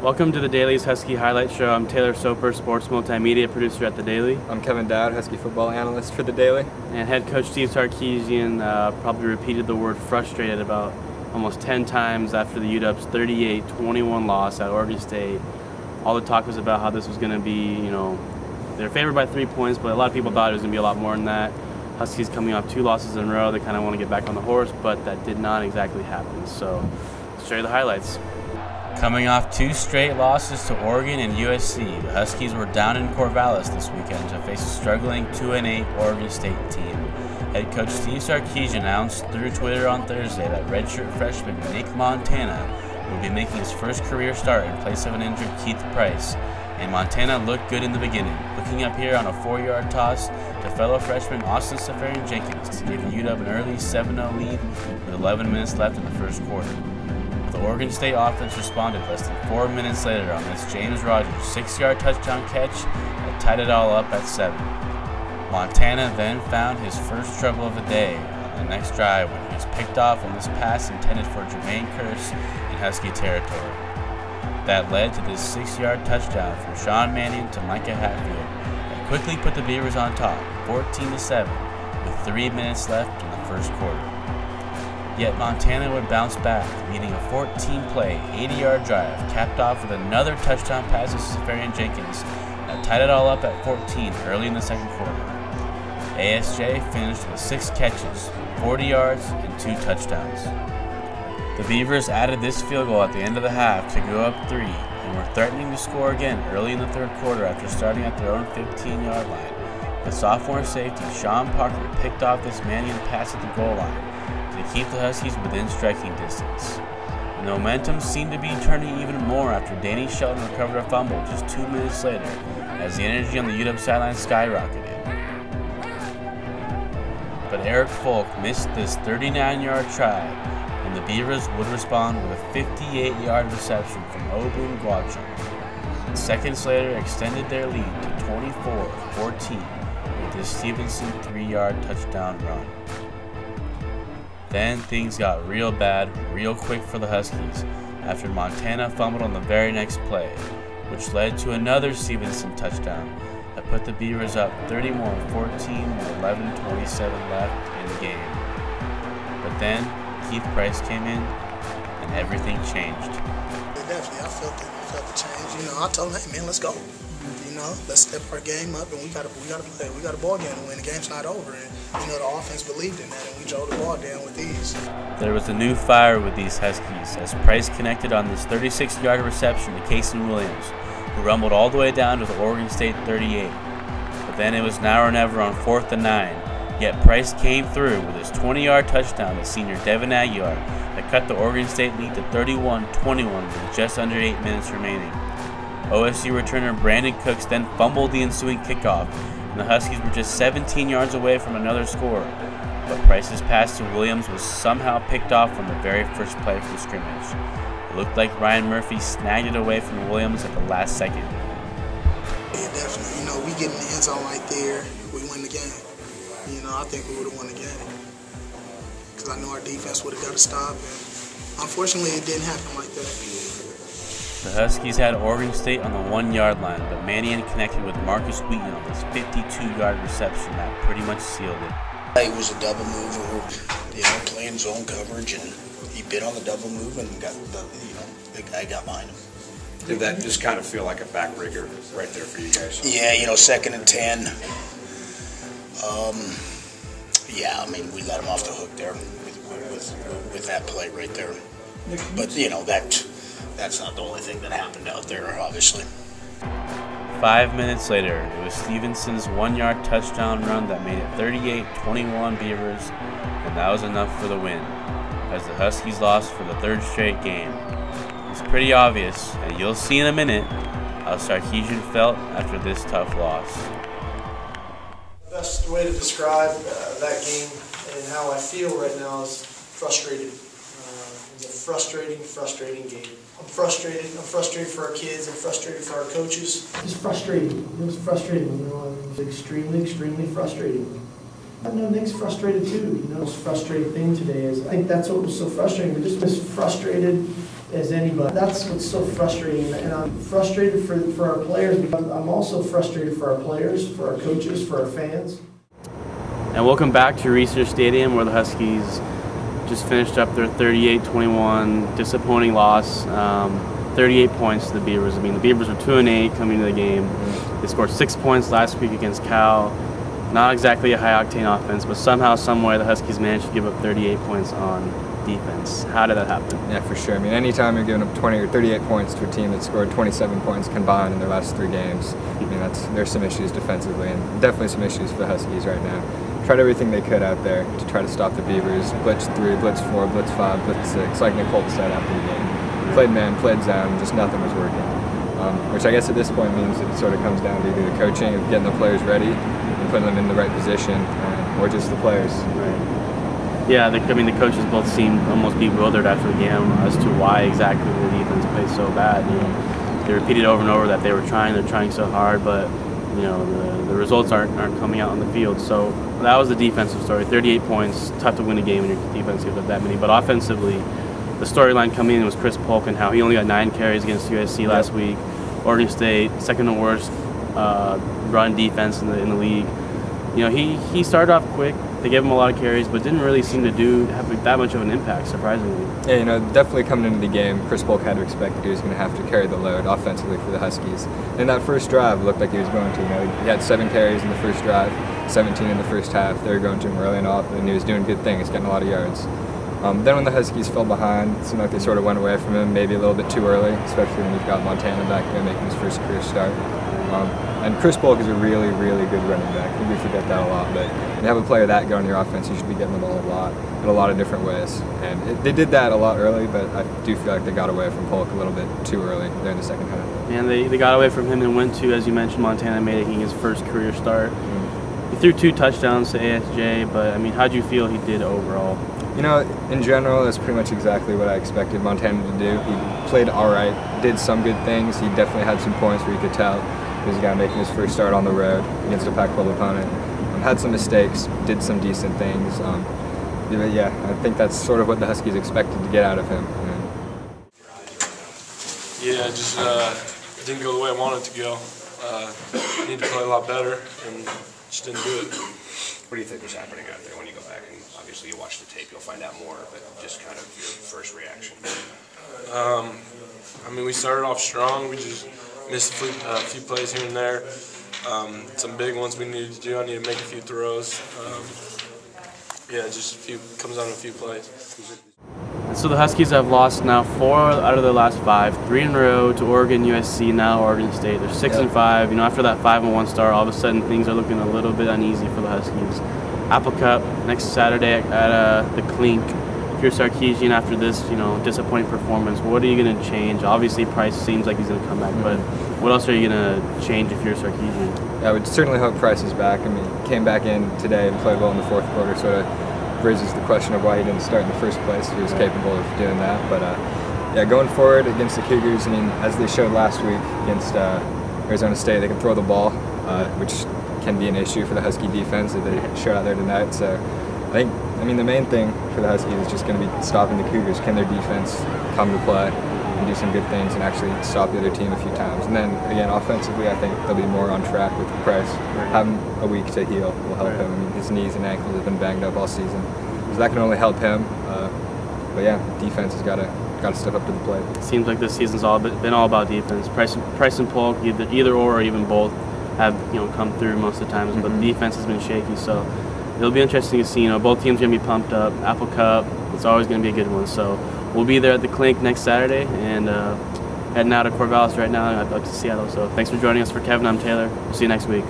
Welcome to the Daily's Husky Highlight Show. I'm Taylor Soper, sports multimedia producer at the Daily. I'm Kevin Dowd, Husky football analyst for the Daily. And head coach Steve Sarkisian probably repeated the word frustrated about almost 10 times after the UW's 38-21 loss at Oregon State. All the talk was about how this was going to be, they're favored by 3 points, but a lot of people thought it was going to be a lot more than that. Huskies coming off 2 losses in a row, they kind of want to get back on the horse, but that did not exactly happen. So let's show you the highlights. Coming off 2 straight losses to Oregon and USC, the Huskies were down in Corvallis this weekend to face a struggling 2-8 Oregon State team. Head coach Steve Sarkisian announced through Twitter on Thursday that redshirt freshman Nick Montana would be making his first career start in place of an injured Keith Price. And Montana looked good in the beginning, looking up here on a 4-yard toss to fellow freshman Austin Seferian-Jenkins to give UW an early 7-0 lead with 11 minutes left in the first quarter. The Oregon State offense responded less than 4 minutes later on this James Rogers 6-yard touchdown catch that tied it all up at 7. Montana then found his first trouble of the day on the next drive when he was picked off on this pass intended for Jermaine Kearse in Husky territory. That led to this 6-yard touchdown from Sean Mannion to Micah Hatfield that quickly put the Beavers on top, 14-7, with 3 minutes left in the first quarter. Yet Montana would bounce back, leading a 14-play, 80-yard drive, capped off with another touchdown pass to Seferian-Jenkins that tied it all up at 14 early in the second quarter. ASJ finished with 6 catches, 40 yards, and 2 touchdowns. The Beavers added this field goal at the end of the half to go up 3, and were threatening to score again early in the third quarter after starting at their own 15-yard line. The sophomore safety, Sean Parker, picked off this Mannion pass at the goal line to keep the Huskies within striking distance. The momentum seemed to be turning even more after Danny Shelton recovered a fumble just 2 minutes later as the energy on the UW sideline skyrocketed. But Eric Folk missed this 39-yard try, and the Beavers would respond with a 58-yard reception from Obun Gwachung. Seconds later extended their lead to 24-14 with this Stevenson 3-yard touchdown run. Then things got real bad real quick for the Huskies after Montana fumbled on the very next play, which led to another Stevenson touchdown that put the Beavers up 31-14 with 11:27 left in the game. But then Keith Price came in and everything changed. Definitely, I felt the change. I told him, hey man, let's go. Let's step our game up, and we gotta play. We got a ball game to win. The game's not over, and the offense believed in that, and we drove the ball down with ease. There was a new fire with these Huskies as Price connected on this 36-yard reception to Casey Williams, who rumbled all the way down to the Oregon State 38. But then it was now or never on 4th and 9. Yet Price came through with his 20-yard touchdown to senior Devin Aguilar that cut the Oregon State lead to 31-21 with just under 8 minutes remaining. OSU returner Brandon Cooks then fumbled the ensuing kickoff, and the Huskies were just 17 yards away from another score. But Price's pass to Williams was somehow picked off on the very first play from scrimmage. It looked like Ryan Murphy snagged it away from Williams at the last second. Yeah, definitely. We get in the end zone right there, we win the game. I think we would have won the game. Because I know our defense would have got a stop, and unfortunately it didn't happen like that. The Huskies had Oregon State on the 1-yard line, but Mannion connected with Marcus Wheaton on this 52-yard reception that pretty much sealed it. It was a double move, playing zone coverage, and he bit on the double move and got the guy got behind him. Did that just kind of feel like a backbreaker right there for you guys? Yeah, 2nd and 10. We let him off the hook there with that play right there. But that's not the only thing that happened out there, obviously. 5 minutes later, it was Stevenson's 1-yard touchdown run that made it 38-21 Beavers, and that was enough for the win, as the Huskies lost for the 3rd straight game. It's pretty obvious, and you'll see in a minute, how Sarkeesian felt after this tough loss. The best way to describe that game and how I feel right now is frustrated. It's a frustrating game. I'm frustrated. I'm frustrated for our kids. I'm frustrated for our coaches. It's frustrating. It was frustrating. It was extremely frustrating. I know Nick's frustrated too. The most frustrating thing today is I think that's what was so frustrating. We just was frustrated as anybody. That's what's so frustrating, and I'm frustrated for our players, but I'm also frustrated for our players, for our coaches, for our fans. And welcome back to Research Stadium, where the Huskies just finished up their 38-21 disappointing loss. 38 points to the Beavers. I mean, the Beavers were 2-8 coming into the game. They scored 6 points last week against Cal. Not exactly a high-octane offense, but somehow, someway, the Huskies managed to give up 38 points on defense. How did that happen? Yeah, for sure. I mean, anytime you're giving up 20 or 38 points to a team that scored 27 points combined in their last 3 games, I mean, there's some issues defensively, and definitely some issues for the Huskies right now. Tried everything they could out there to try to stop the Beavers. Blitz 3, blitz 4, blitz 5, blitz 6, like Nick Holt said after the game. Played man, played zone, just nothing was working. Which I guess at this point means that it sort of comes down to either the coaching of getting the players ready and putting them in the right position, or just the players. Right. Yeah, I mean, the coaches both seemed almost bewildered after the game as to why exactly the defense played so bad. You know, they repeated over and over that they're trying so hard, but you know, the results aren't coming out on the field. So that was the defensive story. 38 points, tough to win a game when your defense gives up that many. But offensively, the storyline coming in was Chris Polk and how he only got 9 carries against USC last week. Oregon State, second to worst run defense in the league. You know, he started off quick. They gave him a lot of carries, but didn't really seem to have that much of an impact, surprisingly. Yeah, you know, definitely coming into the game, Chris Polk had to expect that he was going to have to carry the load offensively for the Huskies. And that first drive looked like he was going to. You know, he had 7 carries in the first drive, 17 in the first half. They were going to him early and often, and he was doing good things, getting a lot of yards. Then when the Huskies fell behind, it seemed like they sort of went away from him, maybe a little bit too early, especially when you've got Montana back there making his first career start. And Chris Polk is a really, really good running back. I think we forget that a lot, but when you have a player that good on your offense, you should be getting the ball a lot, in a lot of different ways. And they did that a lot early, but I do feel like they got away from Polk a little bit too early there in the second half. And they got away from him and went to, as you mentioned, Montana making his first career start. He threw 2 touchdowns to ASJ, but I mean, how'd you feel he did overall? You know, in general, that's pretty much exactly what I expected Montana to do. He played all right, did some good things. He definitely had some points where you could tell he was a guy making his first start on the road against a Pac-12 opponent. Had some mistakes, did some decent things. Yeah, I think that's sort of what the Huskies expected to get out of him. Yeah, just didn't go the way I wanted it to go. Need to play a lot better, and just didn't do it. What do you think was happening out there when you go back? And obviously you watch the tape, you'll find out more, but just kind of your first reaction. I mean, we started off strong. We just missed a few plays here and there. Some big ones we needed to do. I need to make a few throws. Yeah, just comes down to a few plays. So the Huskies have lost now 4 out of their last 5, 3 in a row to Oregon, USC, now Oregon State. They're 6-5. You know, after that 5-1 start, all of a sudden things are looking a little bit uneasy for the Huskies. Apple Cup next Saturday at the Clink. If you're Sarkeesian after this, you know, disappointing performance, what are you going to change? Obviously, Price seems like he's going to come back, but what else are you going to change if you're Sarkeesian? I would certainly hope Price is back. I mean, he came back in today and played well in the fourth quarter, sort of raises the question of why he didn't start in the first place. He was capable of doing that, but yeah, going forward against the Cougars, I mean, as they showed last week against Arizona State, they can throw the ball, which can be an issue for the Husky defense that they showed out there tonight. So I mean, the main thing for the Huskies is just going to be stopping the Cougars. Can their defense come to play and do some good things and actually stop the other team a few times? And then, again, offensively, I think they'll be more on track with Price. Having a week to heal will help him. I mean, his knees and ankles have been banged up all season, so that can only help him. But yeah, defense has got to step up to the plate. It seems like this season's been all about defense. Price and Polk, either or even both, have come through most of the times, but the defense has been shaky. So it'll be interesting to see. Both teams are going to be pumped up. Apple Cup, it's always going to be a good one. So we'll be there at the Clink next Saturday, and heading out of Corvallis right now, up to Seattle. So thanks for joining us. For Kevin, I'm Taylor. We'll see you next week.